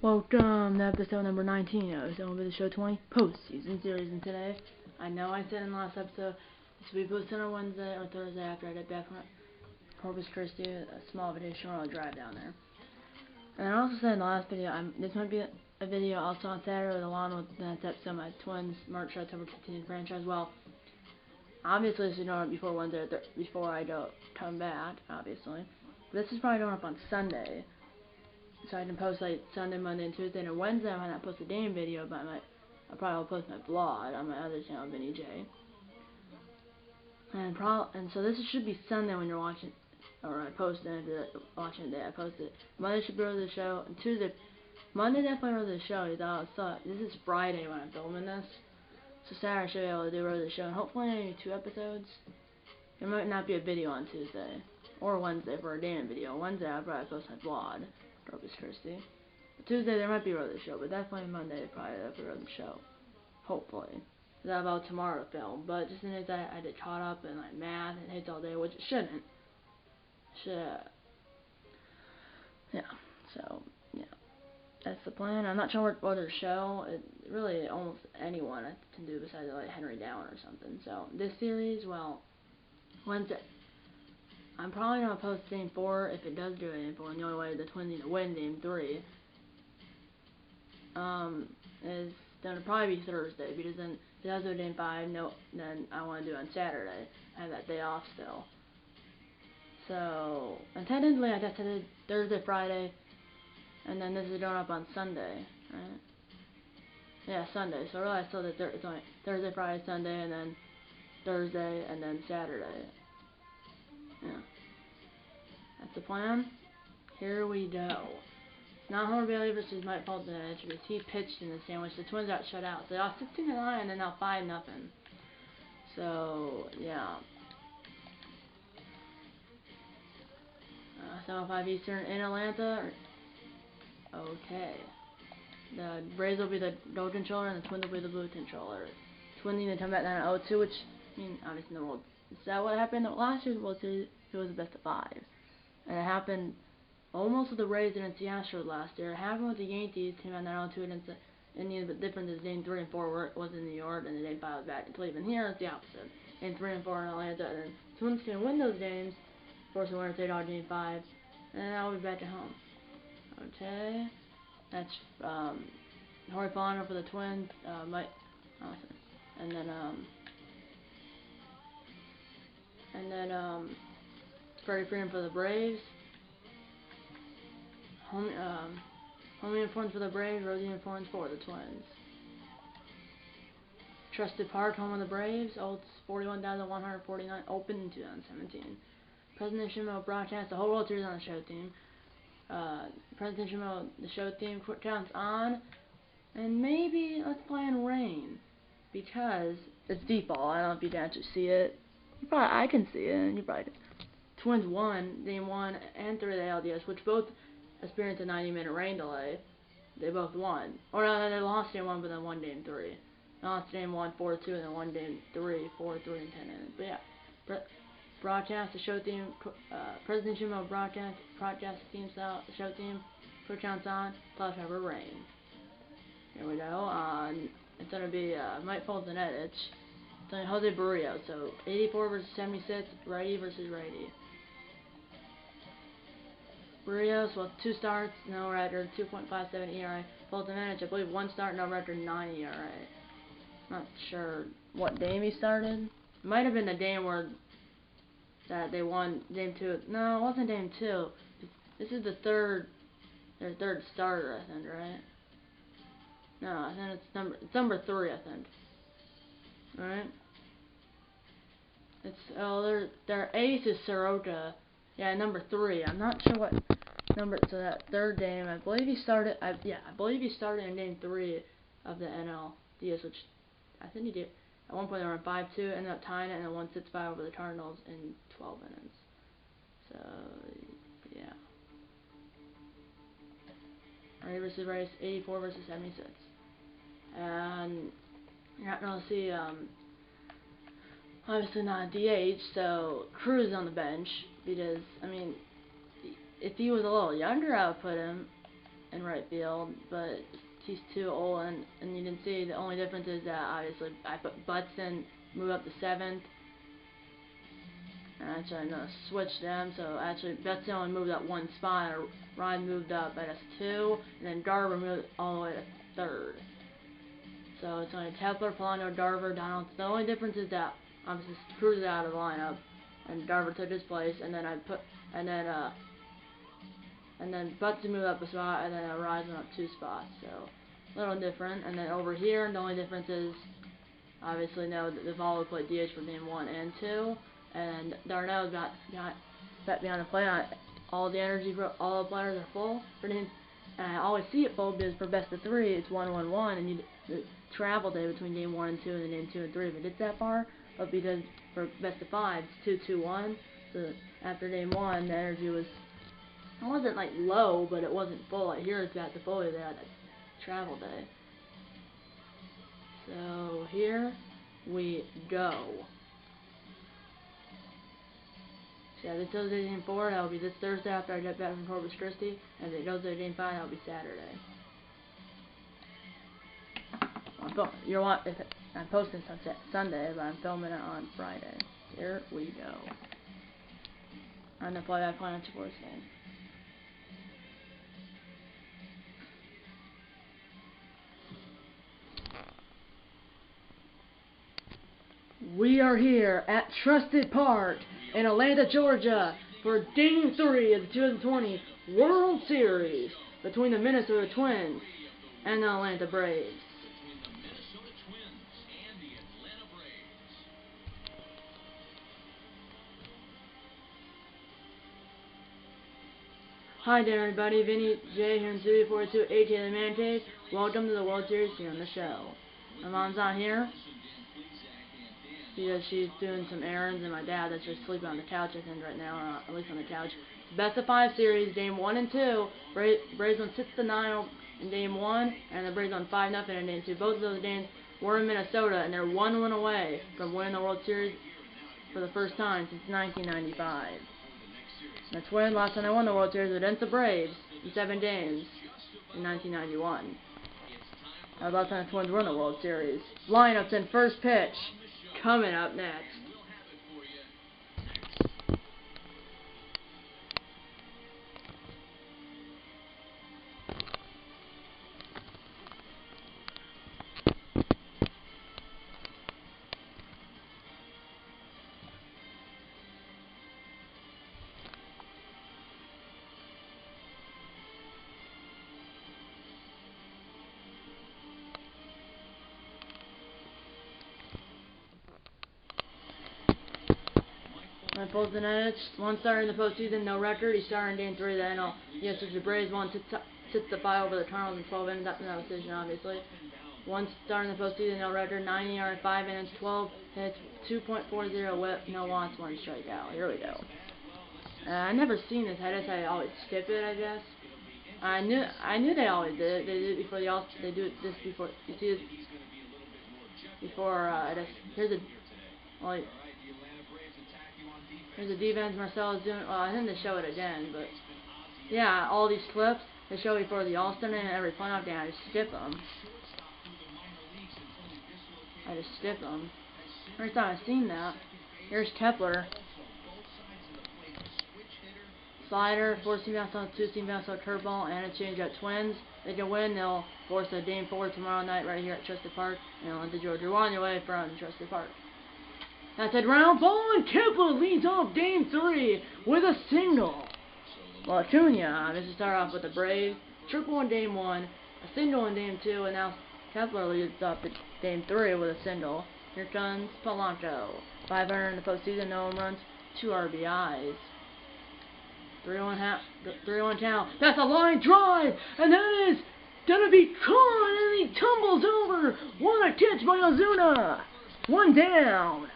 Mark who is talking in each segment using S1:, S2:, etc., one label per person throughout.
S1: Welcome to episode number 19 of MLB The Show 20 Postseason Series, and today, I know I said in the last episode, this will be posted on Wednesday or Thursday after I get back from Corpus Christi, a small video showing a drive down there. And I also said in the last video, this might be a video also on Saturday along with the next episode of my Twins March October 15 franchise. Well, obviously this is going up before Wednesday, before I don't come back, obviously. But this is probably going up on Sunday. So I can post like Sunday, Monday, and Tuesday, and Wednesday I might not post a game video, but I'll probably post my vlog on my other channel, Vinny J. And so this should be Sunday when you're watching, or I post it. If you're watching it, I post it. Monday should be over the show, and Monday definitely over the show. This is Friday when I'm filming this, so Saturday I should be able to do over the show, and hopefully maybe 2 episodes. There might not be a video on Tuesday or Wednesday for a damn video. Wednesday I'll probably post my vlog. Corpus Christi. Tuesday there might be a road show, but definitely Monday probably there'll be a road show. Hopefully. That's about tomorrow to film. But just in case I get caught up in like math and hits all day, which it shouldn't. Yeah. So yeah. That's the plan. I'm not sure what other show. Really almost anyone I can do besides like Henry Down or something. So this series, well, Wednesday. I'm probably going to post Game 4 if it does do Game 4, and the only way the Twins need to win Game 3 is going to probably be Thursday, because then if it does do Game 5, then I want to do it on Saturday. I have that day off still. So, and technically I guess I did Thursday, Friday, and then this is going up on Sunday, right? Yeah, Sunday. So really I still did it's only Thursday, Friday, Sunday, and then Thursday, and then Saturday. Yeah. That's the plan. Here we go. It's not Homer Bailey versus Mike Fulton because he pitched in the sandwich. The Twins got shut out. So they lost 16-9 and then now 5-0. So, yeah. 7:05 Eastern in Atlanta. Okay. The Braves will be the gold controller and the Twins will be the blue controller. Twins need to come back down to 0-2, which, I mean, obviously in the World. Is that what happened last year's World Series? It was the best of 5. And it happened almost with the Rays against the Astros last year. It happened with the Yankees, came out 9-2 against the Indians, but different is Game 3 and 4 where it was in New York, and then Game 5 was back in Cleveland. Here it's the opposite. Game 3 and 4 in Atlanta, and then Twins can win those games, force a winner to take Game 5, and then I'll be back at home. Okay. That's Jorge Polanco for the Twins, Mike Awesome. And then Freddie Freeman for the Braves. Home uniforms for the Braves, road uniforms for the Twins. Trusted Park, home of the Braves, Olds 41,149, opened in 2017. Presentation mode broadcast, the whole World Series on the show team. Presentation mode, the show team, quick counts on, and maybe let's play in rain, because it's default. I don't know if you can actually see it. I can see it, and you probably can. Twins won Game 1 and 3 of the LDS, which both experienced a 90-minute rain delay. They both won. Or no, they lost Game 1, but then won Game 3. They lost Game 1 4-2, and then won Game 3 4-3 and 10 innings. But yeah, broadcast, the show team, presentation mode broadcast team style, the show team, quick counts on, plus cover rain. Here we go. It's gonna be Mike Fulton edits. It's gonna be Jose Barrios. So 84 versus 76, righty versus righty. Barrios, well, 2 starts, no record, 2.57 ERA. Fulton managed, I believe, 1 start, no record, 9 ERA. Not sure what game he started. It might have been the game where that they won Game 2. No, it wasn't Game 2. This is their third starter, I think, right? No, I think it's number 3, I think. Alright? Their ace is Soroka. Yeah, number 3. I'm not sure what number. So that third game, I believe he started. I believe he started in Game 3 of the NLDS, which I think he did. At one point they were on 5-2, ended up tying it, and then won 6-5 over the Cardinals in 12 innings. So yeah. Ray versus Rice, 84 versus 76, and you're not gonna see obviously not a DH, so Cruz is on the bench, because, I mean, if he was a little younger, I would put him, in right field, but he's too old, and you can see the only difference is that obviously I put Butson, move up to 7th. And actually, I'm going to switch them, so actually Butson only moved up 1 spot, and Ryan moved up at S2, and then Darver moved all the way to 3rd. So it's only Kepler, Polanco, Darver, Donald. The only difference is that obviously Cruz is out of the lineup, and Darver took his place, and then and then Butson moved up a spot, and then Ryan went up 2 spots. So a little different. And then over here, the only difference is obviously now that they've all played DH for game 1 and 2, and Darnell's got set behind the plate. All the energy for all the players are full. And I always see it full because for best of 3, it's 1-1-1, and the travel day between game 1 and 2, and then game 2 and 3 if it gets that far. But because for best of 5, it's 2-2-1. So after game 1, the energy wasn't like low, but it wasn't full. Like here it's got the full day that travel day. So here we go. So yeah, this goes to game 4, that'll be this Thursday after I get back from Corpus Christi, and if it goes to game 5, that'll be Saturday. I'm posting this on Sunday, but I'm filming it on Friday. Here we go. I'm gonna play that Planet Sports game. We are here at Trusted Park in Atlanta, Georgia for Game 3 of the 2020 World Series between the Minnesota Twins and the Atlanta Braves. Hi there everybody, Vinny J here in Studio 42, AJ the Man Cave. Welcome to the World Series here on the show. My mom's not here because she's doing some errands, and my dad that's just sleeping on the couch I think right now, or at least on the couch. It's best of 5 series, game 1 and 2. Braves won 6-9 in game 1, and the Braves won 5-0 in game 2. Both of those games were in Minnesota, and they're 1 win away from winning the World Series for the first time since 1995. The Twins, last time they won the World Series against the Braves in 7 games in 1991. That was the last time the Twins won the World Series. Lineups and first pitch coming up next. Pulls the Nets, 1 star in the postseason, no record. He started in game 3 of the NL. Yes, the Braves won 6-5 over the Cardinals in 12 innings. That's no decision, obviously. 1 star in the postseason, no record. 90 yards, 5 innings, 12 hits, 2.40 whip, no walks, 1 strikeout. Here we go. I never seen this. I guess I always skip it. I guess. I knew they always did it. They did it before the All. They do this before. You see this before. I guess here's a. Here's the defense Marcelo's doing. Well, I think they show it again, but yeah, all these clips they show before the All-Star and every playoff game. I just skip them. First time I've seen that. Here's Kepler. Slider, 4-seam fastball, 2-seam fastball, curveball, and a changeup. Twins, they can win. They'll force a game 4 tomorrow night right here at Trusted Park in Atlanta, Georgia. We're on your way from Trusted Park. That's a ground ball, and Kepler leads off game 3 with a single. Well, Acuna, this is start off with the Braves. Triple in game 1, a single in game 2, and now Kepler leads off game 3 with a single. Here comes Polanco. 500 in the postseason, no home runs, 2 RBIs. 3-1 count. That's a line drive, and that is gonna be caught, and he tumbles over. What a catch by Ozuna. 1 down.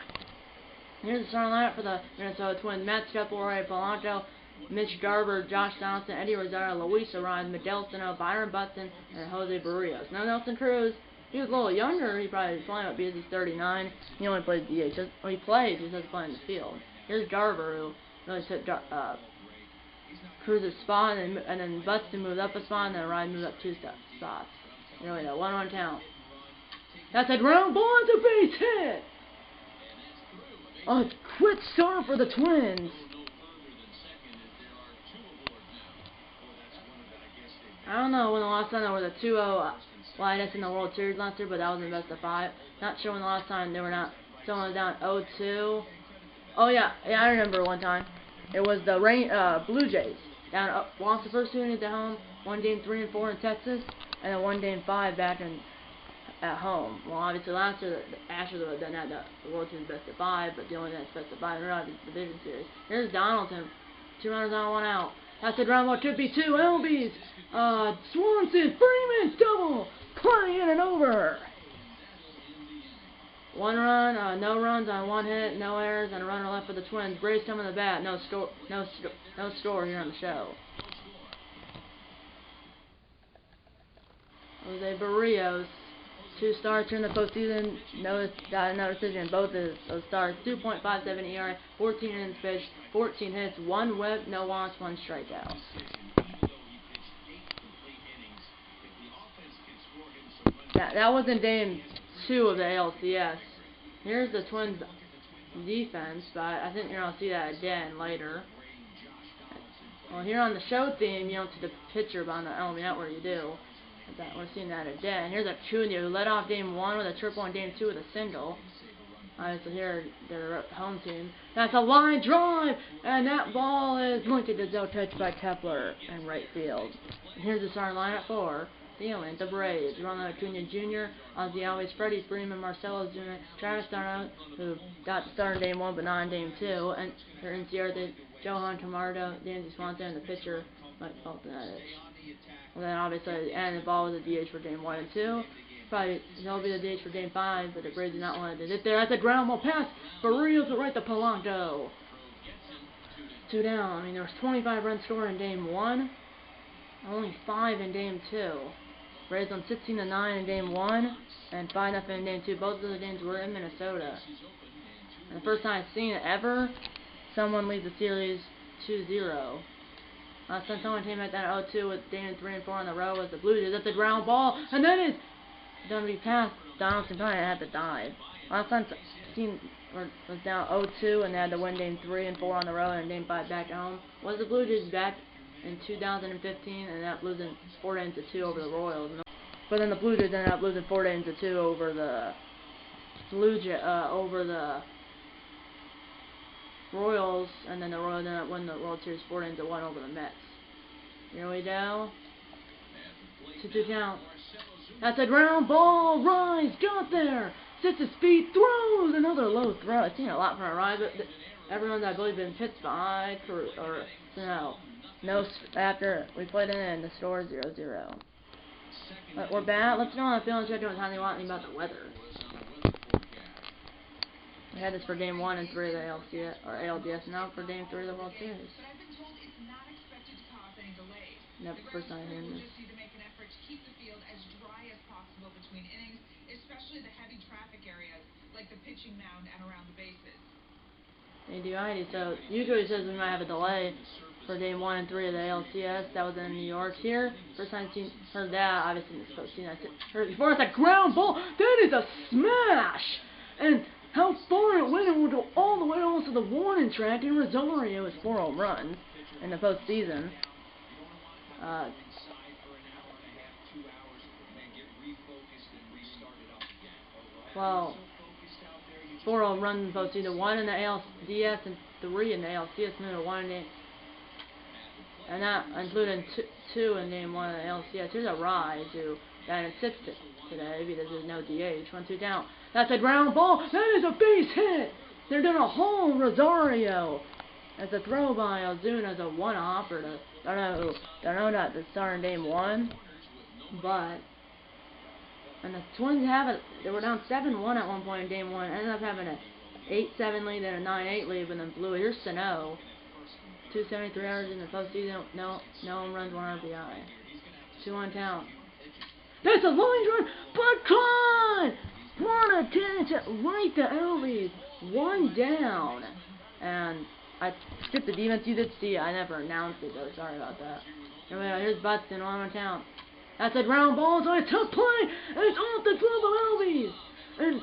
S1: Here's the starting lineup for the Minnesota Twins. Matt Kepler, Polanco, Mitch Garver, Josh Donaldson, Eddie Rosario, Luis Arraez, Miguel Sano, Byron Buxton, and Jose Barrios. Now Nelson Cruz, he was a little younger. He probably was playing up because he's 39. He only plays DH. When he plays, he doesn't play in the field. Here's Garver, who really took Cruz a spot, and then Buxton moved up a spot, and then Ryan moved up 2 spots. There we go, 1-1 count. That's a ground ball, it's a base hit! A quick start for the Twins. I don't know when the last time there was a 2-0 Linus in the World Series last year, but that was in best of 5. Not sure when the last time they were not someone was down 0-2. Oh yeah, I remember one time. It was the Blue Jays down lost the first 2 innings at home, won game 3 and 4 in Texas, and then won game 5 back at home. Well, obviously last year the Astros would have done that the World Series best of 5, but the only thing that's best of 5 in the Division Series. Here's Donaldson, 2 runners on, 1 out. That's a ground ball, 2-2 LBs. Swanson, Freeman, double, play in and over. 1 run, no runs on 1 hit, no errors, and a runner left for the Twins. Braves coming to the bat, no score here on the show. Jose Barrios, 2 starts here in the postseason, got another decision in both of those starts. 2.57 ERA, 14 innings pitched, 14 hits, 1 whip, no walks, 1 strikeout. That was in game 2 of the ALCS. Here's the Twins defense, but I think you're gonna see that again later. Well, here on the show theme, you don't see the pitcher, but on the MLB Network you do. We're seeing that again. Here's Acuna, who led off game 1 with a triple and game 2 with a single. Alright, so here, their home team. That's a line drive, and that ball is pointed to Zell, touched by Kepler in right field. And here's the starting lineup for the Braves. Ronald Acuna Jr., Ozzie Alves, Freddie Freeman, Marcelo Zuna, Travis d'Arnaud, who got the start in game 1 but not in game 2, and here in Sierra, Johan Camargo, Danzy Swanson, and the pitcher, Mike Fultonetich. And then obviously, and the ball was a DH for game 1 and 2. Probably he'll be the DH for game 5, but the Braves did not want to do it there. That's a ground ball pass. Barrios will right to Polanco. 2 down. I mean, there was 25 runs scored in game 1, only 5 in game 2. Braves on 16-9 in game 1, and 5-0 in game 2. Both of the games were in Minnesota. And the first time I've seen it ever, someone leads the series 2-0. Last time someone came at that 0-2 with Damon 3 and 4 on the row was the Blue Jays. That's a ground ball, and then it's going to be past Donaldson. Probably had to dive. Last time seen was down 0-2 and they had to win game 3 and 4 on the road and game 5 back at home. Was the Blue Jays back in 2015 and ended up losing 4-2 over the Royals. But then the Blue Jays ended up losing 4-2 over the Royals, and then the Royals ended up winning the World Series 4-1 over the Mets. Here we go. 2-2 count. That's a ground ball. Rise got there. Sits his feet, throws another low throw. I've seen it a lot from a Rise, but everyone's I believe been pitched behind or no. After we played it in, the score is 0-0. But we're back. Let's know how I'm feeling. Check out how they want me about the weather. We had this for game 1 and 3 of the ALDS, now for game 3 of the World Series. Never first time hearing this. ADID. So usually it says we might have a delay for game 1 and 3 of the ALCS. That was in New York. Here, first time I've heard that. Obviously, it's supposed to see that. Heard it before. It's a ground ball. That is a smash. And how far it went, it would go all the way almost to the warning track. And Rosario is 4 home runs in the postseason. Well, 4 home runs in the postseason, 1 in the ALDS and 3 in the ALCS, and 1 in the, and that including 2 in game 1 of the ALCS. Here's a Rise who got in 6th today because there's no DH. 1-2 down. That's a ground ball. That is a base hit. They're doing a home. Rosario. That's a throw by Ozuna as a one-hopper to don't know that the start in game 1, but. And the Twins have it. They were down 7-1 at one point in game 1. Ended up having an 8-7 lead and a 9-8 lead, but then blew it. Here's Sano. 273 hours in the postseason. No home runs, 1 RBI. 2-1 count. That's a line drive, but caught! What a catch! Right to Alves. 1 down. And I skipped the defense. You did see it. I never announced it though. Sorry about that. Anyway, here's Buxton on town. That's a ground ball. It's on a tough play, and it's off the glove of Albies. And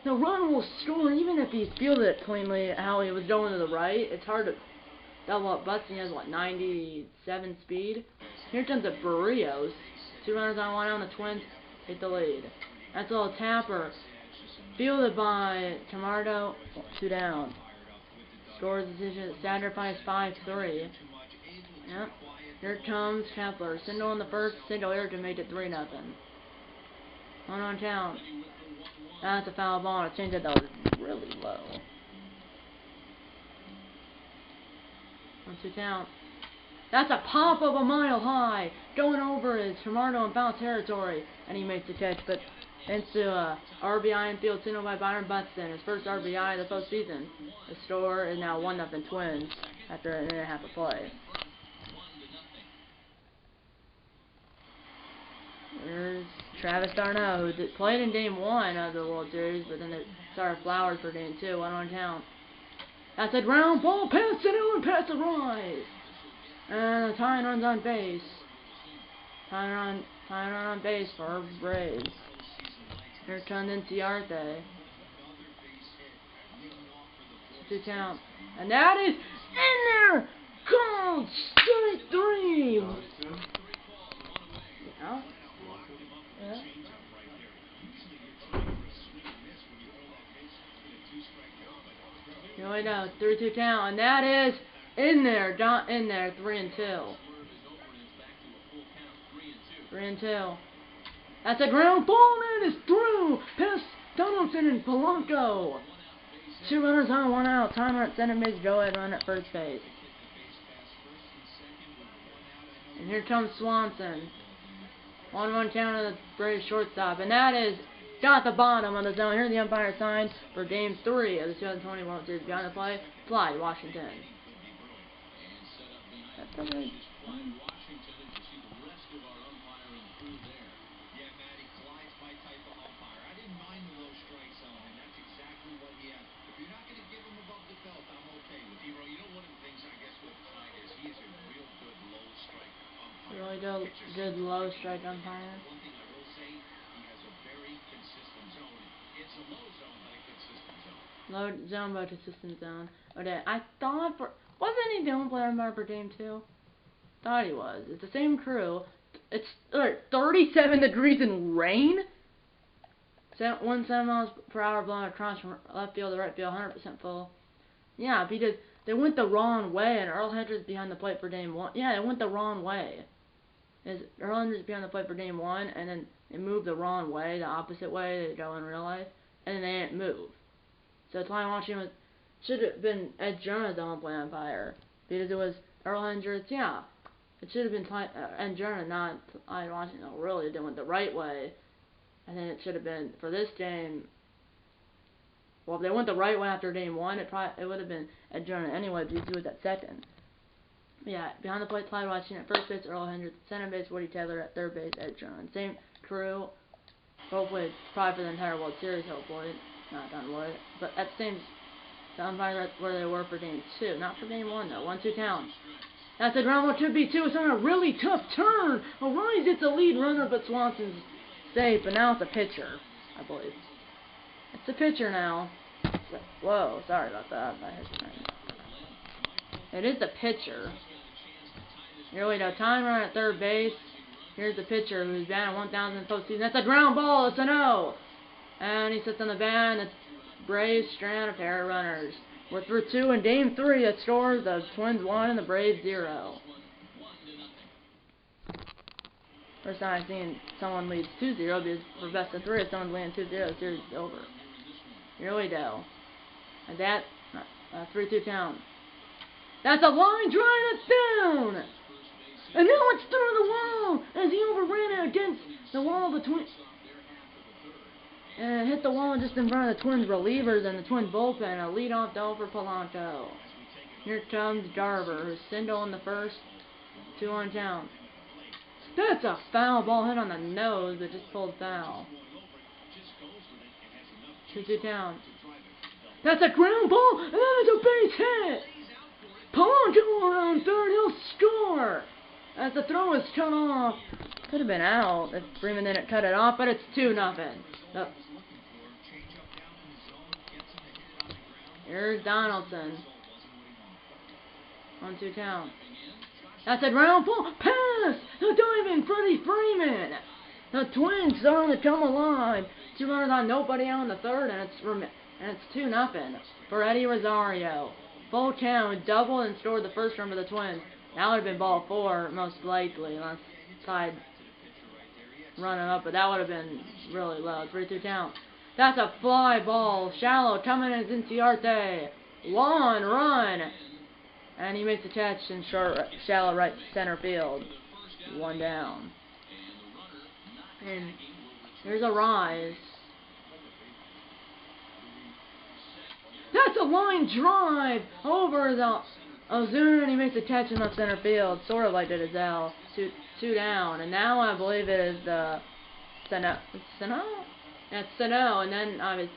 S1: the run will score even if he fielded it cleanly. How he was going to the right, it's hard to double up. Buxton has what 97 speed. Here comes the Barrios. 2 runners on 1 out. The Twins take the lead. That's a little tapper. Fielded by Camardo. 2 down. Scores decision. Sacrifice 5-3. Yep. Here comes Kepler. Single in the first. Single here to make it 3-0. One on town. That's a foul ball. And a change that was really low. 1-2 count. That's a pop of a mile high. Going over is Camardo in foul territory. And he makes the catch. But into RBI infield single by Byron Buxton. His first RBI of the postseason. The score is now 1-0 Twins after an inning and a half of play. There's Travis d'Arnaud, who played in Game 1 of the World Series, but then they started Flowers for Game 2, 1 on town. That's a ground ball, pass it on, pass the rise. And the tying runs on base. Tying run on base for Braves. Here comes Inciarte. 2 count. And that is in there! Called strike 3! Yeah. Yeah. Here we go, 3-2 count, and that is in there, in there, 3-2. 3-2. That's a ground ball, and it's through. Past Donaldson and Polanco. 2 runners on, 1 out. Timer at center base. Go ahead, run at first base. And here comes Swanson. 1-1 count of the Braves shortstop, and that is got the bottom of the zone. Here's the umpire sign for Game 3 of the 2020 World Series. Behind the play, fly to Washington. That's a good one. Really good low strike umpire. Low zone but consistent zone. Okay, I thought wasn't he the home plate umpire for Game 2? Thought he was. It's the same crew. It's 37 degrees in rain. 7 miles per hour blowing across from left field to right field, 100% full. Yeah, because they went the wrong way, and Earl Hendricks behind the plate for Game 1. Yeah, they went the wrong way. Earl Hendricks behind the plate for Game 1, and then they moved the wrong way, the opposite way they go in real life, and then they didn't move. So Ty Washington should have been Ed Jones the home plate umpire, because it was Earl Hendricks. Yeah, it should have been Ed Jones, not Ty Washington. No, really, they went the right way, and then it should have been for this game. Well, if they went the right way after Game 1, it would have been Ed Jones anyway, because he was at second. Yeah, behind the plate, Clyde Washington at first base, Earl Hendricks, center base, Woody Taylor at third base, Ed Jones. Same crew. Hopefully, probably for the entire World Series, hopefully. Not done wood. But at the same umpire where they were for Game 2. Not for Game 1, though. 1-2 count. That's a ground ball, could be 2. It's on a really tough turn. Arise, it's a lead runner, but Swanson's safe. But now it's a pitcher, I believe. It's a pitcher now. Whoa, sorry about that. It is the pitcher. Here we go. Time run at third base. Here's the pitcher who's batting 1,000 in the postseason. That's a ground ball. It's a no. And he sits on the band. The Braves strand a pair of runners. We're through 2 in Game 3. The scores: the Twins 1 and the Braves 0. First time I've seen someone leads 2-0 because for best of 3, if someone's leading 2-0, the series is over. Here we go. And that 3-2 count. That's a line drive that's down! And now it's through the wall as he overran it against the wall of the Twins. And it hit the wall just in front of the Twins relievers and the Twins bullpen. A leadoff double for Polanco. Here comes Garver, who's single in the first. 2 on count. That's a foul ball hit on the nose, but just pulled foul. 2-2 count. That's a ground ball, and that is a base hit! Polanco around third, he'll score! As the throw is cut off. Could have been out if Freeman didn't cut it off, but it's 2-0. Here's Donaldson. 1-2 count. That's a ground ball. Pass! The diving Freddie Freeman! The Twins starting to come alive. 2 runners on, nobody out in the third, and it's 2-0 for Eddie Rosario. Full count, doubled and scored the first run for the Twins. That would have been ball 4, most likely, unless Tide running up, but that would have been really low. 3-2 count. That's a fly ball. Shallow coming in Inciarte. 1 run. And he makes a catch in shallow right center field. 1 down. And here's a rise. That's a line drive over the Ozuna, and he makes a catch in left center field, sort of like did Azell. 2 down, and now I believe it is the Sano. That's Sano, and then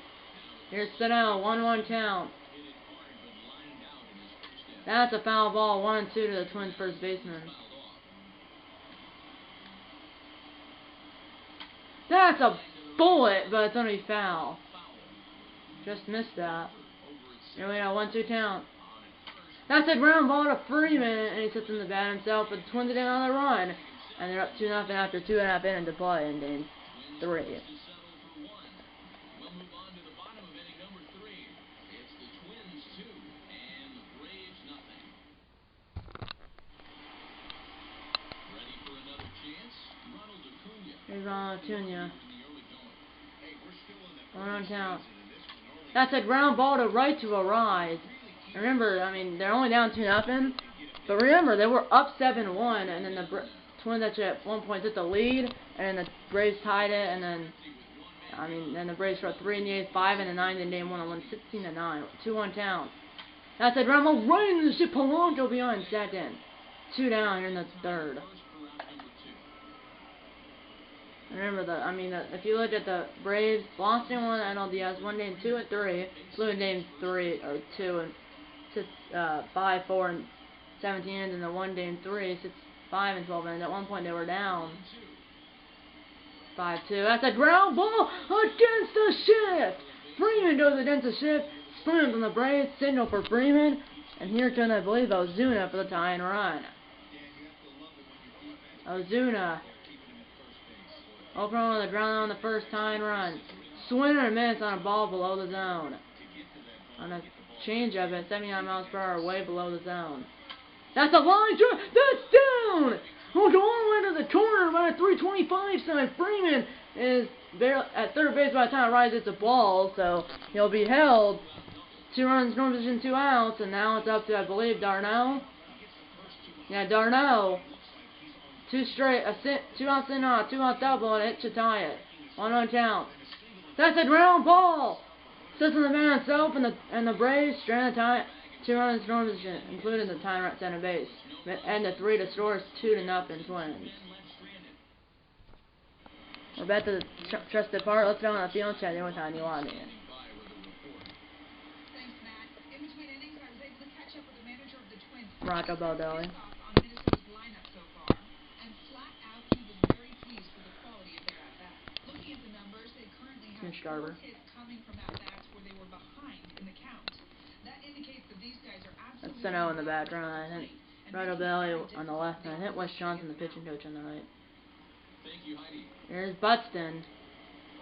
S1: here's Sano. 1-1 count. That's a foul ball. 1-2 to the Twins' first baseman. That's a bullet, but it's only foul. Just missed that. Here we go, 1-2 count. That's a ground ball to Freeman, and he sits in the bat himself, but the Twins are down on the run. And they're up 2-0 after 2.5 innings to play in game 3. Here's Ronald Acuna. 1-1 count. That's a ground ball to right to a rise. Remember, I mean, they're only down 2-0, but remember, they were up 7-1, and then the Twins actually at one point took the lead, and then the Braves tied it, and then, then the Braves were 3 in the 8th, 5 in the 9th, and they won 16-9. 2-1 count. That's a ground ball right into the ship. Polanco behind second. 2 down here in the third. Remember if you look at the Braves, Boston won NLDS 1 game 2 and 3, flew in game 3 or 2 and 5, 4 and 17 innings, and the 1 game 3, 6, 5 and 12 innings. At one point they were down 5-2. That's a ground ball against the shift. Freeman goes against the shift. Sprint from the Braves, signal for Freeman, and here comes, I believe, Ozuna for the tying run. Ozuna. Open on the ground on the first tying run. Swing and a miss on a ball below the zone. On a changeup at 79 miles per hour, way below the zone. That's a line drive. That's down. We'll go all the way to the corner by the 325 side. Freeman is at third base by the time it rises. It's a ball, so he'll be held. 2 runs, no position, 2 outs, and now it's up to, I believe, Darnell. Yeah, Darnell. 2 straight, 2 out sin out, 2 out double, and it should tie it. 1-1 count. That's a ground ball. Sits on the man himself, and the Braves strand the tie. 2 runs, no position, including the tying right center base. And the 3 to score is 2-0 Twins. We're back to the trusted part. Let's go on the field chat in with Tiny Waddy. Rocco Baldelli. Mitch Garber. That's Sano in the background. I think Rocco Baldelli on the left, and I think Wes Johnson, the pitching coach, on the right. Here's Buxton.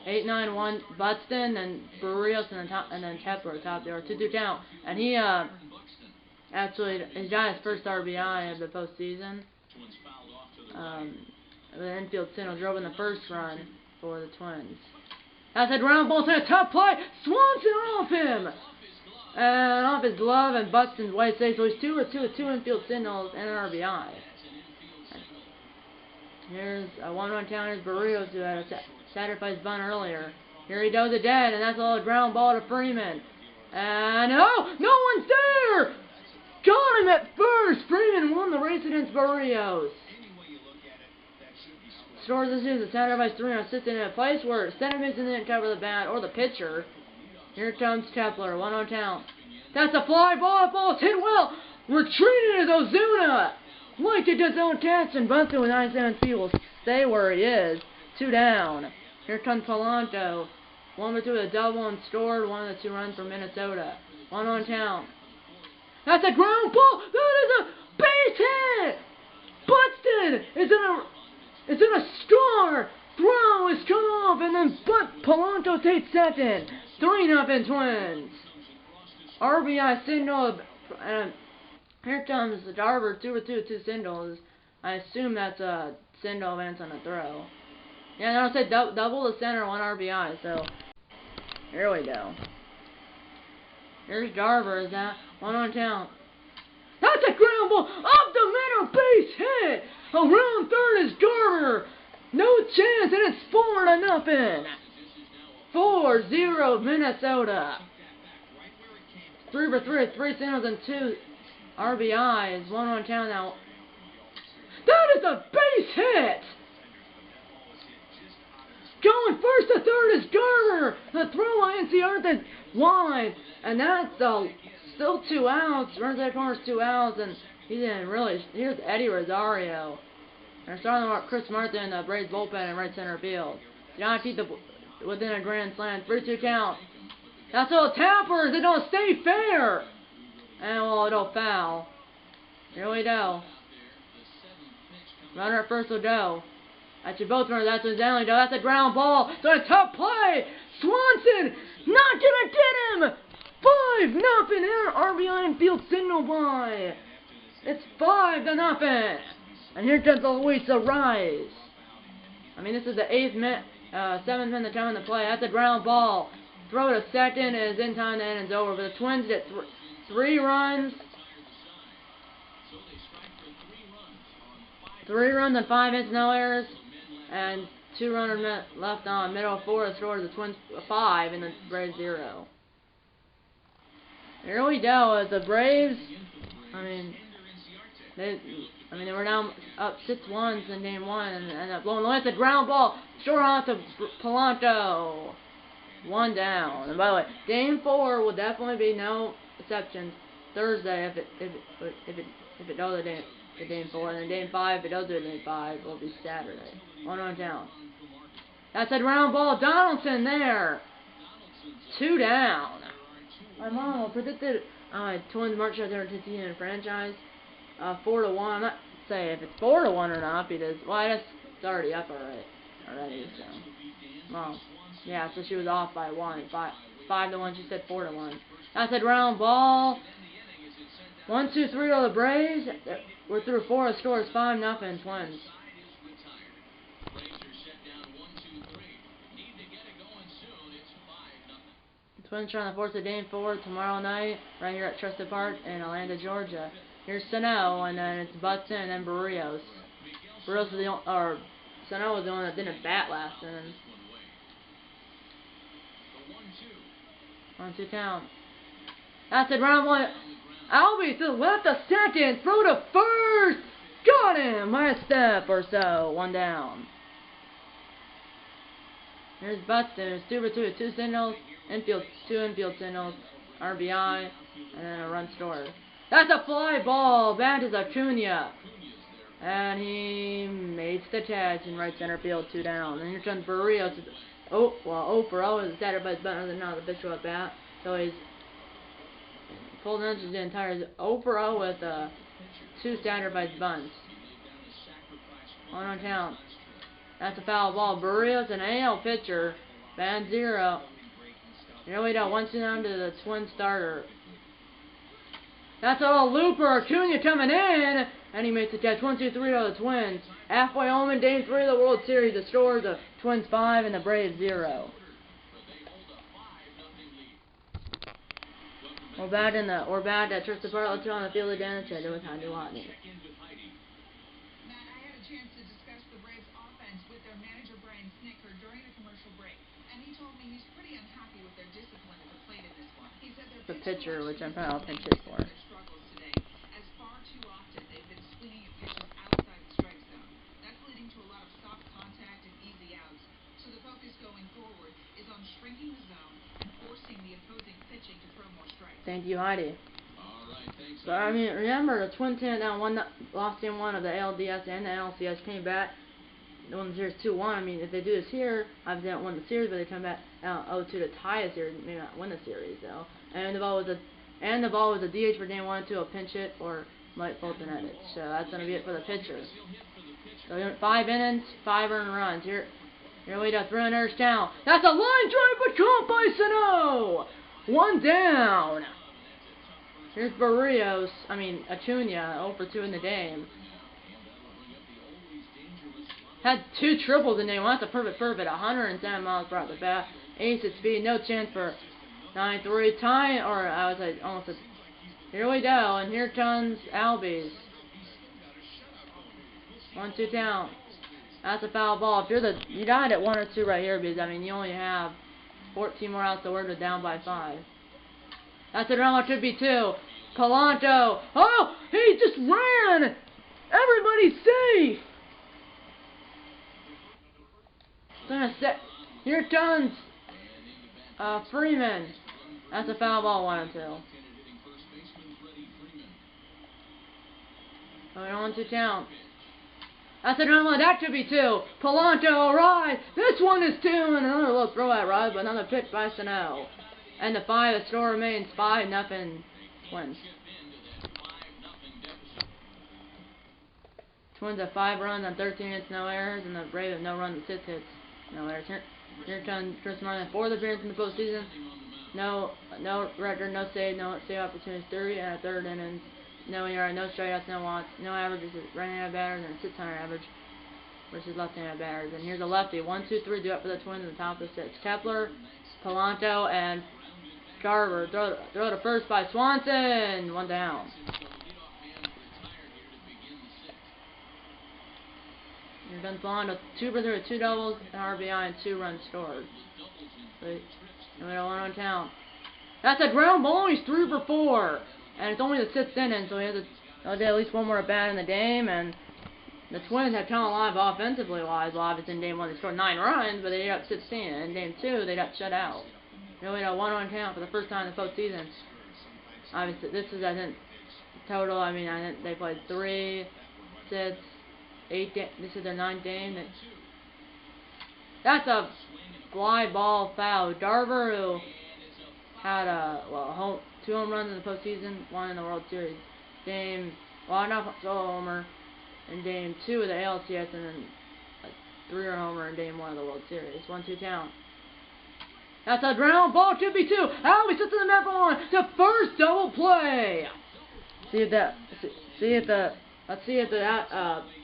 S1: 8-9-1 Buxton, and Barrios, and then Kepler top there. 2-2 count. And he actually he got his first RBI of the postseason. The infield single drove in the first run for the Twins. That's a ground ball to a top play. Swanson off him, and off his glove, and Buxton's way safe. So he's 2-2 with 2 infield singles and an RBI. Here's a 1-1 count. Here's Barrios, who had a sacrifice bunt earlier. Here he goes again, and that's a little ground ball to Freeman. And oh, no one's there! Got him at first! Freeman won the race against Barrios. Scores this is a sacrifice 3-run assistant in a place where center baseman didn't cover the bat or the pitcher. Here comes Kepler, 1-0 count. That's a fly ball, ball's hit well Retreating is Ozuna. Like it does own catch and Bunsen with 9-7 speed will stay where he is. 2 down. Here comes Polanco. 1-2 with a double and scored 1 of the 2 runs for Minnesota. 1 on count. That's a ground ball. That is a base hit. Buxton is in a score. Throw is cut off, and then Polanco takes second. 3-0 Twins. RBI single. Here comes the Darver, 2-2, 2 singles. I assume that's a single advance on a throw. Yeah, no, I said double the center, 1 RBI. So here we go. Here's Darver. Is that 1 on count? That's a ground ball up the middle, base hit. Around third is Darver. No chance, and it's 4-0. 4-0 Minnesota. 3 for 3, 3 singles and 2 RBIs. 1 on count now. That is a base hit. Going first to third is Garver. The throw on Earth line, and that's still 2 outs. Runs that corner's 2 outs, and he didn't really. Here's Eddie Rosario. They're starting to mark Chris Martin in the Braves bullpen in right center field. John keep within a grand slam. 3-2 count. That's all tappers. It don't stay fair. And well, it'll foul. Here we go. Runner at first will go. That's your both runners. That's Zanley. That's a ground ball. So a tough play. Swanson not gonna get him. 5-0 RBI and field signal by. It's 5-0. And here comes Luis Rise. I mean, this is the 7th minute time in the play. That's a ground ball. Throw to second is in time. The inning's over. But the Twins get 3 runs. 3 runs and 5 hits, no errors, and 2 runners left on. Middle of 4 scores the Twins 5 and the Braves 0. Here we go. As the Braves, they were down up 6-1 in game 1 and ended up blowing away. It's a ground ball, short off to Polanco. 1 down. And by the way, game 4 will definitely be no exceptions. Thursday if it does the game 4, and then game 5 if it does do game 5 will be Saturday. 1 on down. That's a ground ball. Donaldson there. 2 down. My mom predicted Twins march out there to the franchise 4-1. I'm not saying if it's 4-1 or not because it's already up already. So Mom, yeah, so she was off by 1. 5-1. She said 4-1. That's a ground ball. 1, 2, 3 to the Braves. We're through 4. The score is 5-0 Twins. The Twins trying to force a game 4 tomorrow night right here at Trusted Park in Atlanta, Georgia. Here's Sano, and then it's Buxton and then Barrios. Barrios is Sano was the one that didn't bat last inning. 1-2 count. That's a ground ball. Albies to the left of second. Throw to first. Got him. Last step or so. 1 down. Here's Buxton. It's 2 for 2 with 2 singles. 2 infield singles. RBI. And then a run scored. That's a fly ball. Back is Acuna. And he makes the catch in right center field. 2 down. And here comes Barrios. 0 for 0 is the but better than not the official at bat. So he's pulled into the entire 0 for 0 with 2 sacrifice bunts. 1 on count. That's a foul ball. Barrios, an AL pitcher. Bad 0. Here we go. 1-2 down to the Twin starter. That's a little looper. Acuna coming in. And he makes the catch. 1-2-3 to the Twins. Halfway home in game 3 of the World Series. The score the Twins 5 and the Braves 0. We're back at Trusted Park. Let's go on the field again and chat with Heidi Watney.
S2: Matt, I had a chance to discuss the Braves offense with their manager Brian Snitker during the commercial break, and he told me he's pretty unhappy with their discipline at the plate in this one. He said their
S1: pitcher, which I'm probably pinch hit for.
S2: Their struggles today, as far too often they've been swinging at pitches outside the strike zone. That's leading to a lot of soft contact and easy outs. So the focus going forward is on shrinking the zone and forcing the opposing pitching to throw more strikes.
S1: Thank you, Heidi.
S3: All right, thanks.
S1: So, I mean, remember, the Twins had down lost game 1 of the ALDS and the NLCS, came back, they won the series 2-1. I mean, if they do this here, obviously they don't win the series, but they come back 0-2 to tie a series, maybe not win the series, though. And the ball was a DH for game 1 and 2, a pinch hit, or might Fulton at it. So that's going to be it for the pitcher. So 5 innings, 5 earned runs. Here we go, 300 down. That's a line drive, but caught by Sano. 1 down. Here's Acuna, 0 for 2 in the game. Had 2 triples in the game. Well, that's a perfect. 107 miles per hour at the bat. Ace at speed, no chance for 9-3 tie, or I was like almost. Here we go, and here comes Albies. 1-2 down. That's a foul ball. If you got it 1 or 2 right here, because I mean you only have 14 more outs to work with, down by 5. That's a drama, should be 2. Polanco. Oh, he just ran. Everybody's safe. Here comes Freeman. That's a foul ball, 1-2. Going on to count. That's a drama. That could be 2. Polanco, alright. This one is 2. And another little throw at Rod, but another pitch by Sano. And the score remains 5-0 Twins. Twins have 5 runs on 13 hits, no errors, and the Braves have no runs and 6 hits, no errors. Here comes Chris Martin, 4th appearance in the postseason. No record, no save opportunities, 3 and a 3rd innings. No ERA, no strikeouts, no walks, no averages, right-handed batters, and a 600 average versus left-handed batters. And here's a lefty. 1-2-3 do up for the Twins in the top of the 6. Kepler, Polanco, and Carver. Throw to first by Swanson. 1 down. Here comes Polanco. 2 for 3 with 2 doubles, an RBI, and 2 runs scored. And we got 1 on count. That's a ground ball. He's 3 for 4. And it's only the 6th inning, so he has to get at least 1 more at bat in the game. And the Twins have come alive offensively wise. Well, obviously in game 1 they scored 9 runs, but they got 16. In game 2 they got shut out. You we got 1 on count for the first time in the postseason. Obviously this is, I think, total. I think they played 3, 6, 8. This is their 9th game. That's a fly ball foul. Garver, who had 2 home runs in the postseason, 1 in the World Series. Not solo homer in game 2 of the ALCS, and then a 3-run homer in game 1 of the World Series. 1-2 count. That's a ground ball, could be 2. Albie sits in the net for 1. The first double play. Let's see if the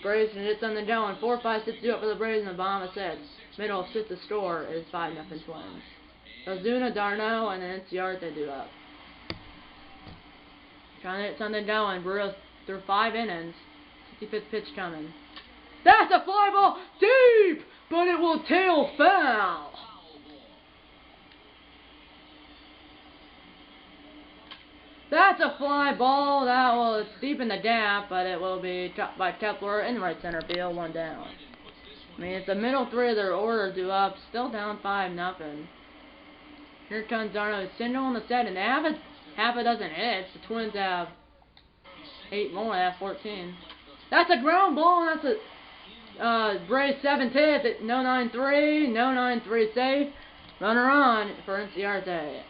S1: Braves can hit something going. 4, 5, 6 do it for the Braves in the bottom of 6. Middle of 6 to score is 5-0 Twins. Ozuna, Darno, and then NCR they do up. Trying to get something going. Burrios through 5 innings. 55th pitch coming. That's a fly ball deep, but it will tail foul. That's a fly ball. It's deep in the gap, but it will be dropped by Kepler in right center field. 1 down. I mean, it's the middle 3 of their order due up. Still down 5-0. Here comes Darno. Single on the set, and they have half a dozen hits. The Twins have 8 more. They have 14. That's a ground ball, and that's a Braves 7th hit. No 9-3. No 9-3 safe. Runner on for Enciarte.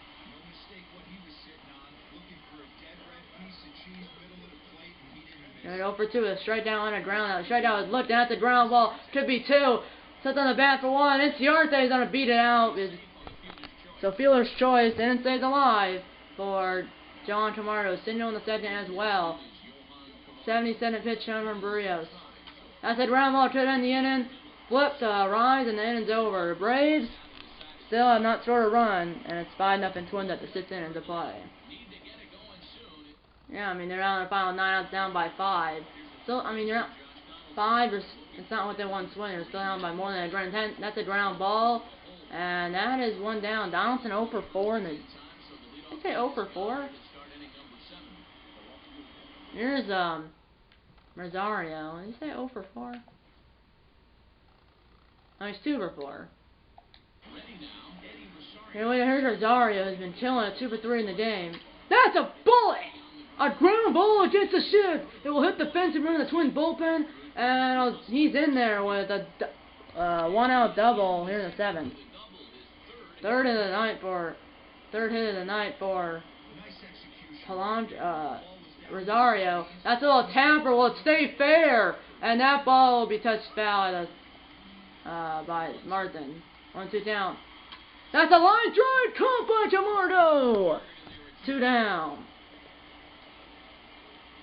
S1: 0 for 2 with a strikeout on a ground out. The strikeout was looked at the ground ball. Could be 2. Sets on the bat for 1. Enciarte is going to beat it out. So fielder's choice. And stays alive for John Camargo. Single in the 2nd as well. 77th pitch shown from Burrios. That's a ground ball to end the inning. Flips rise and the inning's over. The Braves still have not scored a run. And it's 5-0 Twins at the 6th inning to play. Yeah, I mean, they're down in the final 9 outs, down by 5. Still, I mean, you're not 5, it's not what they want to win. They're still down by more than a ground. That's a ground ball, and that is 1 down. Donaldson 0 for 4 in the. Did you say 0 for 4? Here's Rosario. Did you say 0 for 4? Oh, he's 2 for 4. Here's Rosario, who's been killing it, 2 for 3 in the game. That's a bullet! A ground ball against the shift. It will hit the fence and run the Twins bullpen. And he's in there with a one-out double here in the 7th. Third hit of the night for Rosario. That's a little tamper. Will it stay fair? And that ball will be touched foul by Martin. 1-2 down. That's a line drive caught by Jamardo. 2 down.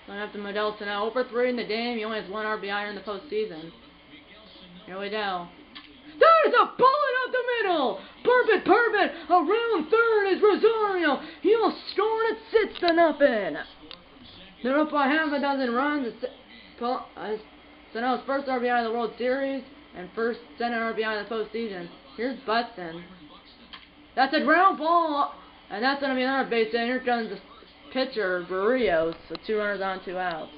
S1: Going up to Medelson now. 0-for-3 in the game. He only has 1 RBI in the postseason. Here we go. That is a bullet up the middle. Perfect. Around third is Rosario. He'll score and it 6-0. They're up by half a dozen runs. Sano's first RBI of the World Series and first center RBI of the postseason. Here's Buxton. That's a ground ball, and that's going to be another base hit. Here comes the pitcher, Barrios, with 2 runners on, 2 outs.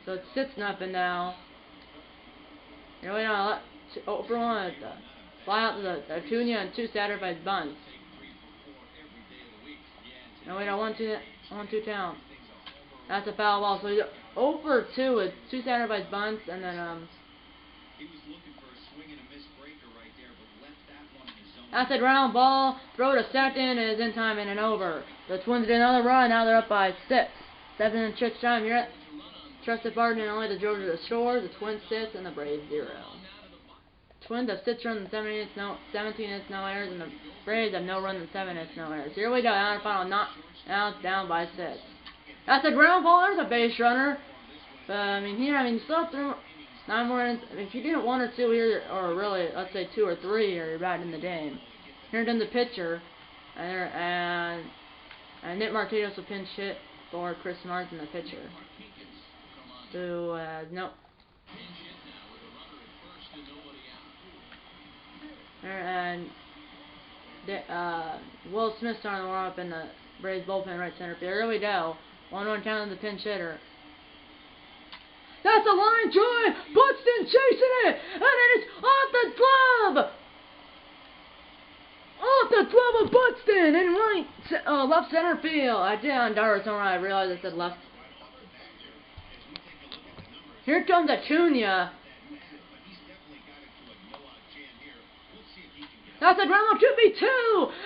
S1: So it's 6-0 now. Here we go. 0-for-1. Fly out to the Acuna and 2 sacrifice bunts. Here we go. 1-2 down. That's a foul ball. So he's 0-for-2 with 2 sacrifice bunts, and then
S3: he was looking for a swing and a miss breaker right there, but left that one in his zone.
S1: That's a ground ball. Throw to second, and it's in time and over. The Twins did another run. Now they're up by 6. 7 in trick time. Here at Trusted partner only the Georgia to score. The Twins 6 and the Braves 0. Twins have 6 runs and 17 hits, no errors, and the Braves have no runs and 7 hits, no errors. Here we go. Now the final. Now it's down by 6. That's a ground ball. There's a base runner. But you still have 9 more innings. If you get 1 or 2 here, or really, let's say 2 or 3, or you're back in the game. Here comes the pitcher, and Nick Martinez will pinch hit for Chris Martin, the pitcher. Who no. And Will Smith starting to warm up in the Braves bullpen right center field. Here we go. 1-1 count on the pinch hitter. That's a line drive. Buxton chasing it, and it is off the glove. Off the glove of Buxton in left center field. I did on Darvish somewhere. I realized I said left. Here comes Acuna. That's a ground ball, 2v2,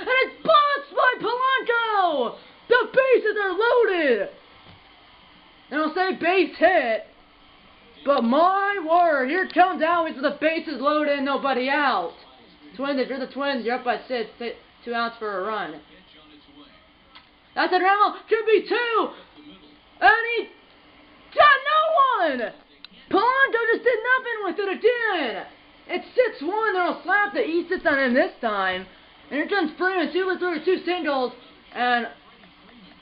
S1: and it's boxed by Polanco. The bases are loaded. And I'll say base hit, but my word, here comes Alves with the bases loaded and nobody out. Twins, if you're the Twins, you're up by 6, 2 outs for a run. That's a ground ball, 2v2, and he got no one. Polanco just did nothing with it again. It's 6-1. They'll slap the E6 on him this time. And here comes Freeman, 2-for-3 with 2 singles, and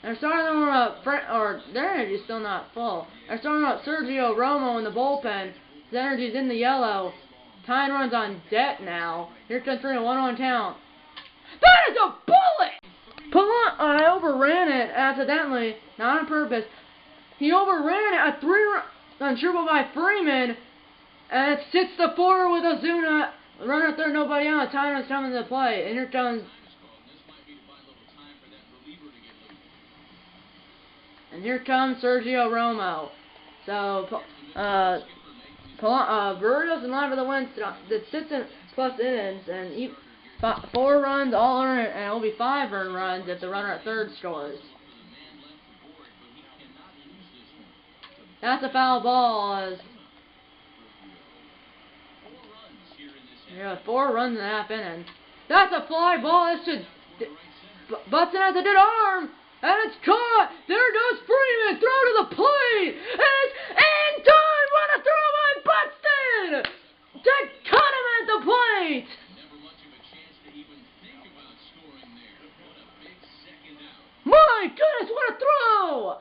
S1: they're starting to their energy's still not full. They're starting up Sergio Romo in the bullpen. His energy's in the yellow. Tying runs on deck now. Here comes Freeman, 1-on count. That is a bullet! I overran it accidentally, not on purpose. He overran it. A 3-run triple by Freeman. And it's 6-4 with Ozuna. Runner third, nobody out. Tying runs coming to the play. And here comes. And here comes Sergio Romo. So, Barrios in line for the win. The 6+ innings and 4 runs all earned, and it'll be 5 earned runs if the runner at third scores. That's a foul ball. Yeah, 4 runs in a half inning. That's a fly ball. This should. Buxton has a good arm. And it's caught! There goes Freeman! Throw to the plate! And it's in time! What a throw by Buxton! To cut him at the plate!
S3: Never much of a chance to even think about scoring there. What a big second out.
S1: My goodness, what a throw!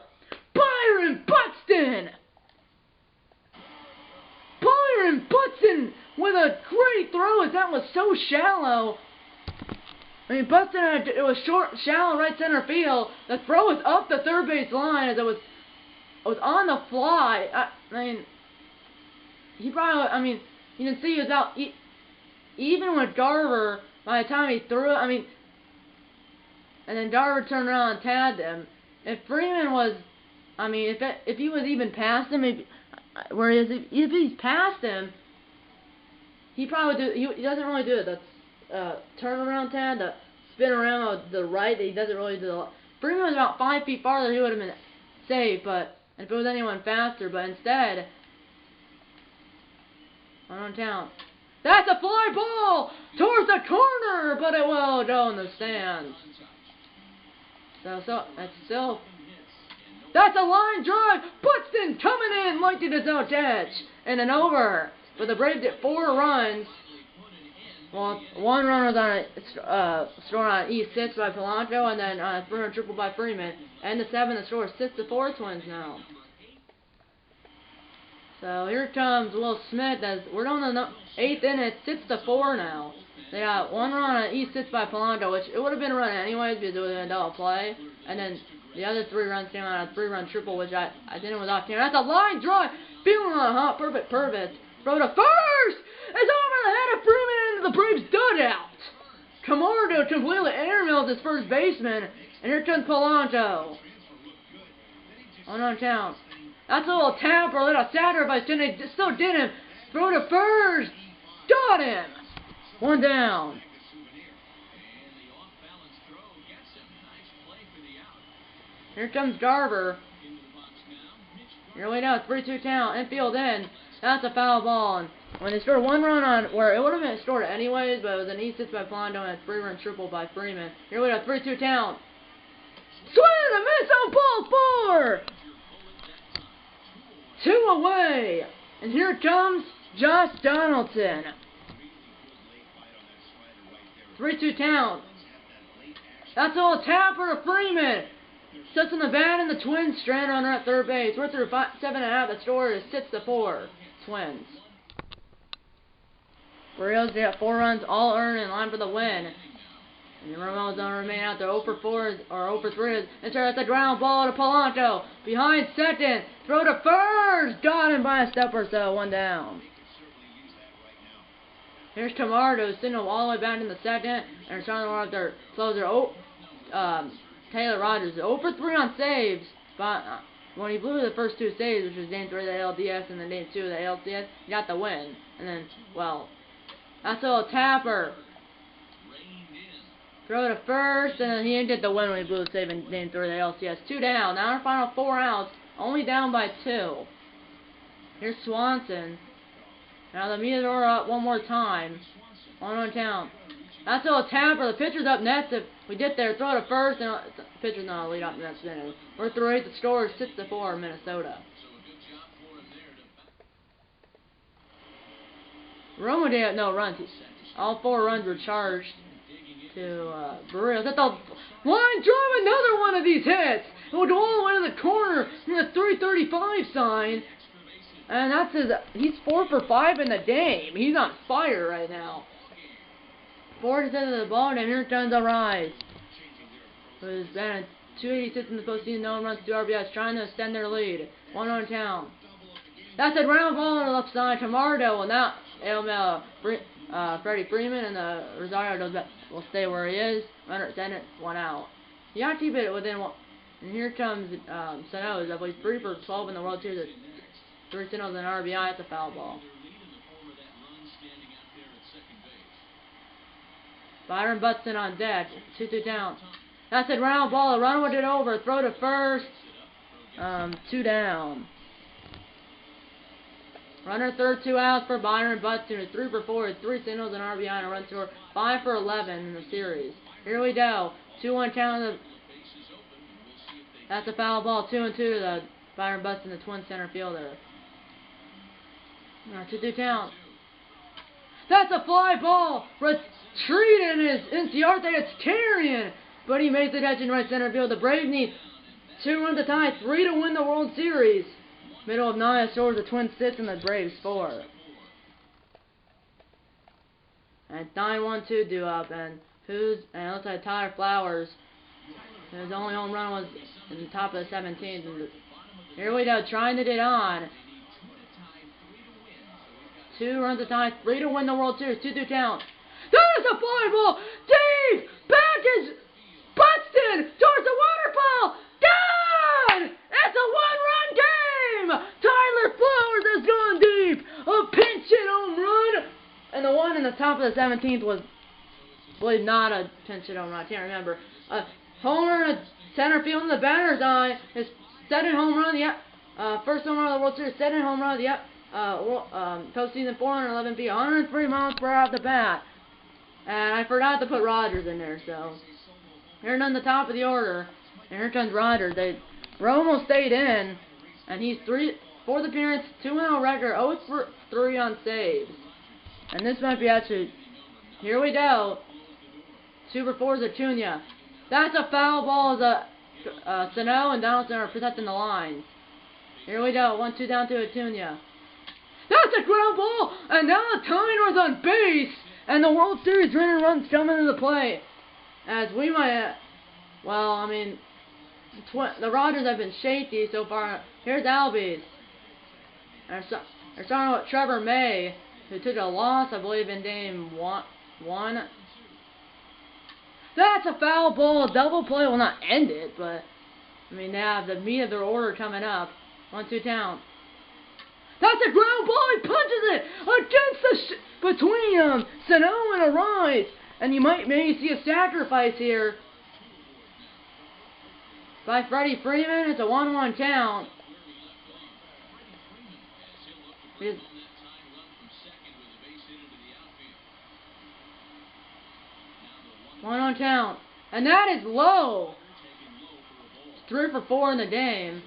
S1: Byron Buxton! Byron Buxton with a great throw as that was so shallow. Buxton, it was shallow right center field. The throw was up the third base line as it was on the fly. He probably, you can see he was out, even with Garver, by the time he threw it, and then Garver turned around and tagged him. if Freeman was, I mean, if he was even past him, whereas if he's past him, he probably he doesn't really do the turnaround tag, the spin around the right. He doesn't really do. Freeman was about 5 feet farther, he would have been safe. But if it was anyone faster, but instead, on town. That's a fly ball towards the corner, but it will go in the stands. So that's still. That's a line drive. Buxton coming in like to his own catch and an over. But the Braves get 4 runs. Well, 1 run was on scored on E6 by Polanco, and then on a 3-run triple by Freeman. And the 7, the score is 6-4 Twins now. So here comes Will Smith as we're on the 8th inning. It's 6-4 now. They got 1 run on E6 by Polanco, which it would have been a run anyways because it would have been a double play. And then the other 3 runs came out on a 3-run triple, which I didn't was off camera. That's a line drive. Feeling on a hot, perfect. Throw to first. It's over the head of Freeman into the Braves dugout. Camardo completely airmails his first baseman, and here comes Polanco. On count. That's a little tap or a little sacrifice, and they still did him. Throw to first. Got him. 1 down. Here comes Garver. Here we go, 3-2 count, infield in. That's a foul ball. And when they scored 1 run on, where it would have been scored anyways, but it was an E6 by Polanco and a 3-run triple by Freeman. Here we go, 3-2 count. Swing and a miss on ball 4. 2 away. And here comes Josh Donaldson. 3-2 count. That's a little tapper to Freeman. Sets in the bat and the Twins strand runner at third base. We're through 7.5. The score is 6-4. Twins. Barrios got 4 runs, all earned in line for the win. And the Romeo's gonna remain out there 0 for 4 or 0 for 3. And that's a ground ball to Polanco. Behind second. Throw to first. Got him by a step or so. 1 down. Here's Camardo signal all the way back in the second. And trying to run up their closer. Taylor Rogers 0 for 3 on saves. But when he blew the first 2 saves, which was game 3 of the ALDS and then game 2 of the ALCS, he got the win. And then, well, that's a little tapper. Throw to first, and then he didn't get the win when he blew the save in game 3 of the ALCS. 2 down. Now our final 4 outs. Only down by 2. Here's Swanson. Now the meters are up 1 more time. 1 count. That's a little tapper. The pitcher's up next. If we get there, throw to first, and the pitcher's not a lead up next inning. We're through 8. The score is 6-4 Minnesota. Romo did have no runs. All 4 runs were charged to Barrios. That's a line drive. Another one of these hits. It will go all the way to the corner in the 335 sign. And that's he's 4 for 5 in the game. He's on fire right now. 4 to 7 of the ball game. Here comes Arise. Who's been 286 in the postseason, no runs, 2 RBIs, trying to extend their lead. 1 on town. That's a ground ball on the left side. Camardo will now Freddie Freeman and the Rosario will stay where he is. Runner at center, 1 out. You got to keep it within 1. And here comes Sano's. I believe 3 for 12 in the World Series. 3 singles and an RBI. It's a foul ball. Byron Buxton on deck. 2-2 down. That's a ground ball. The runner would get over. Throw to first. 2 down. Runner third, 2 outs for Byron Buxton. 3 for 4. 3 singles and RBI and a run score. 5 for 11 in the series. Here we go. 2-1 count. That's a foul ball. 2-2 to the Byron Buxton, the Twin center fielder. 2-2 count. That's a fly ball. Retreating is Inciarte. It's carrying. But he makes the catch in right center field. The Braves need 2 runs to tie, 3 to win the World Series. Middle of 9, scores the Twins 6 and the Braves 4. And 9-1-2 due up. And it looks like Tyler Flowers. His only home run was in the top of the 17th. And here we go, trying to get on. 2 runs to tie, 3 to win the World Series. 2-2 count. That is a fly ball. Dave back is Buxton towards the waterfall. Got then the top of the 17th was, I believe, not a pinch hit home run. I can't remember. A homer in center field in the batter's eye. His second home run, first home run of the World Series, second home run of the postseason, 411 feet, 103 miles per hour off the bat. And I forgot to put Rogers in there, so here on the top of the order. And here comes Rogers. We're almost stayed in, and he's fourth appearance, 2-0 record, 0 for 3 on saves. And this might be actually, here we go. 2 for 4 is Acuna. That's a foul ball as Sano and Donaldson are protecting the lines. Here we go, 1-2 down to Acuna. That's a ground ball, and now Tyner's on base, and the World Series winning runs coming into play. As we might, well, I mean, the Rogers have been shaky so far. Here's Albies. They're starting with Trevor May, who took a loss, I believe, in game one. That's a foul ball. Double play will not end it, but I mean, they have the meat of their order coming up. 1-2 count. That's a ground ball. He punches it against between Sano and Arise, and you might maybe see a sacrifice here by Freddie Freeman. It's a 1-1 count. 1-1 count. And that is low. It's 3 for 4 in the game.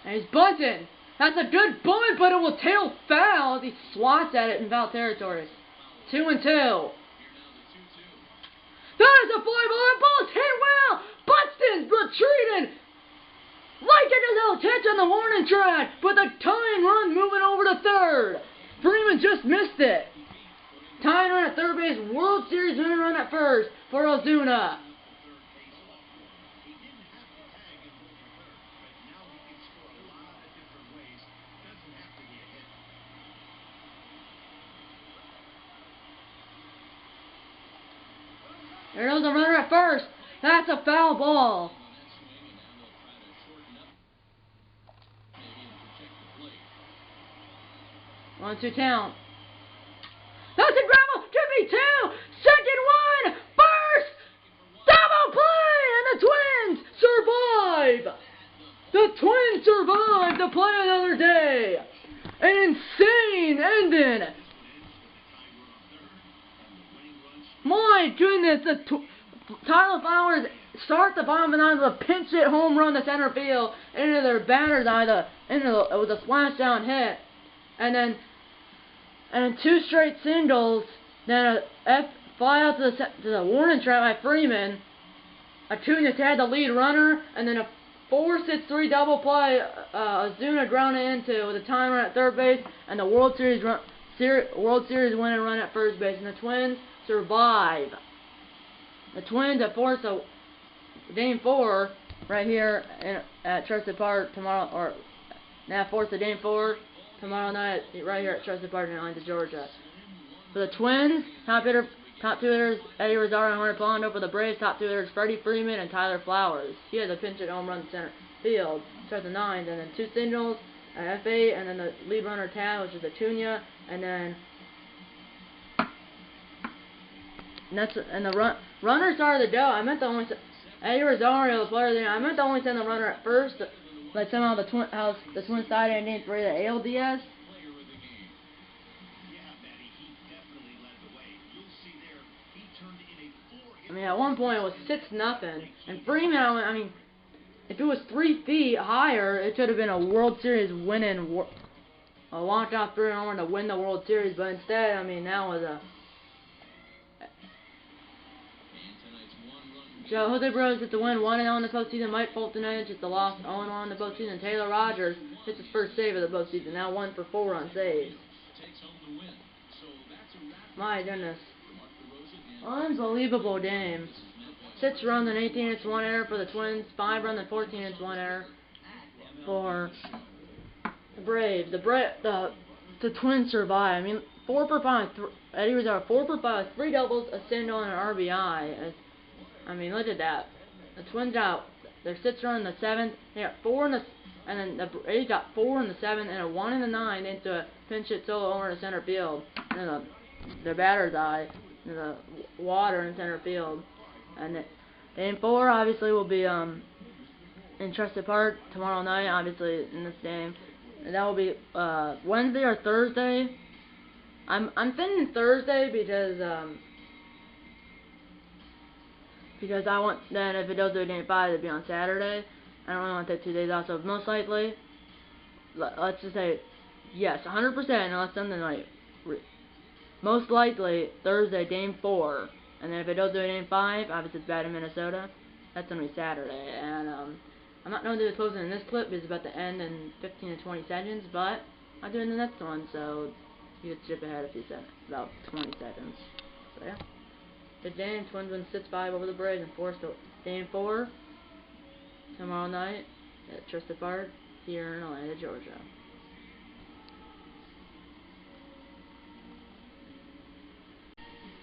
S1: And he's bunting. That's a good bunt, but it will tail foul as he swats at it in foul territory. 2-2. That is a fly ball. That ball's hit well. Buxton's retreating. Like it a little catch on the warning track, but the tying run moving over to third. Freeman just missed it. Tying run at third base. World Series winning run at first for Ozuna. There goes the runner at first. That's a foul ball. One, two count. That's a gravel. Could be 2. Second one. First. Double play. And the Twins survive. The Twins survive to play another day. An insane ending. My goodness, Tyler Flowers start the bottom of the 9th with a pinch hit home run to center field into their batter's eye. It was a splashdown hit, and then 2 straight singles. Then a fly out to the warning track by Freeman. Acuna had the lead runner, and then a 4-6-3 double play. Ozuna grounded into with a tying run at third base, and the World Series winning run at first base, and the Twins survive. The Twins have forced a game 4 right here at Trusted Park tomorrow, or now forced a game 4 tomorrow night right here at Trusted Park in Atlanta, Georgia. For the Twins, top 2 hitters Eddie Rosario and Hunter Pondo. For the Braves, top 2 hitters Freddie Freeman and Tyler Flowers. He has a pinch hit home run to center field. Starts the 9th, and then 2 singles at F8, and then the lead runner Tad, which is Acuna, and then. And the runner started the dough. I meant to only Eddie Rosario, the player there. I meant to only send the runner at first, but somehow the Twins started in game 3 of the ALDS. I mean, at one point it was 6-0, and Freeman. I mean, if it was 3 feet higher, it could have been a World Series winning, a walk-off 3-homer to win the World Series. But instead, I mean, that was a. Jose Bros hits the win 1-0 in the postseason. Mike Fulton hits the loss 0-1 in the postseason. Taylor Rogers hits his first save of the postseason. Now 1 for 4 on saves. My goodness. Unbelievable game. 6 runs and 18 hits, 1 error for the Twins. 5 runs and 14 hits, 1 error for the Braves. The Twins survive. I mean, 4 for 5. Eddie Rosario 4 for 5, 3 doubles, a single, and an RBI. I mean, look at that. The Twins got their sixth run in the seventh. They got 4 in the, and then the Braves got 4 in the seventh and a 1 in the ninth into a pinch hit solo over to center field. And the batter died in the water in center field. And game 4 obviously will be in Trusted Park tomorrow night. Obviously in this game, and that will be Wednesday or Thursday. I'm thinking Thursday because I want, then if it does do a game 5, it'd be on Saturday. I don't really want to take 2 days off, so most likely, let's just say, yes, 100%, unless something like, most likely, Thursday, game 4, and then if it does do a game 5, obviously it's bad in Minnesota, that's going to be Saturday, and, I'm not going to do the closing in this clip, because it's about to end in 15 to 20 seconds, but I'll do it in the next one, so you could skip ahead a few seconds, about 20 seconds, so yeah. Good game. Twins win 6-5 over the Braves and forced game 4 tomorrow night at Trusted Park here in Atlanta, Georgia.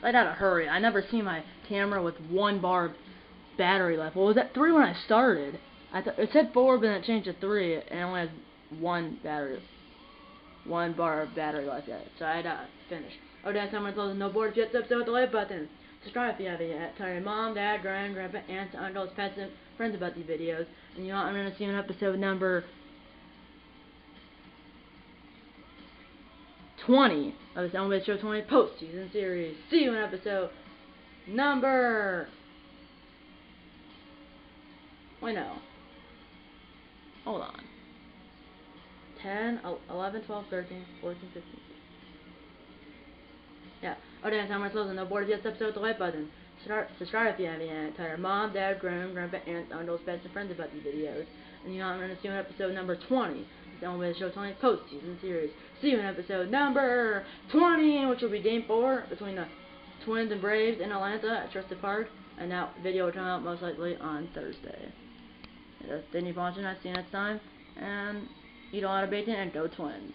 S1: I gotta hurry. I never see my camera with 1 bar of battery left. Well, was that 3 when I started? It said 4, but then it changed to 3, and it only has 1 bar of battery left yet. So I gotta finish. Oh, that's how much close. No board yet. Episode with the like button. Subscribe if you haven't yet. Tell your mom, dad, grandpa, aunts, uncles, pets, and friends about these videos. And you know what? I'm going to see you in episode number 20 of this MLB Show 20 Postseason series. See you in episode number... Wait, no. Hold on. 10, 11, 12, 13, 14, 15. Yeah. Oh, damn, time we're closing. No board of this episode with the like button. Subscribe if you haven't yet. Tell your mom, dad, grandpa, aunts, uncles, pets, and friends about these videos. And you know, I'm going to see you in episode number 20. It's MLB Show 20 Postseason series. See you in episode number 20, which will be game 4 between the Twins and Braves in Atlanta at Trusted Park. And that video will come out most likely on Thursday. That's Disney watching. I'll see you next time. And eat a lot of bacon and go Twins.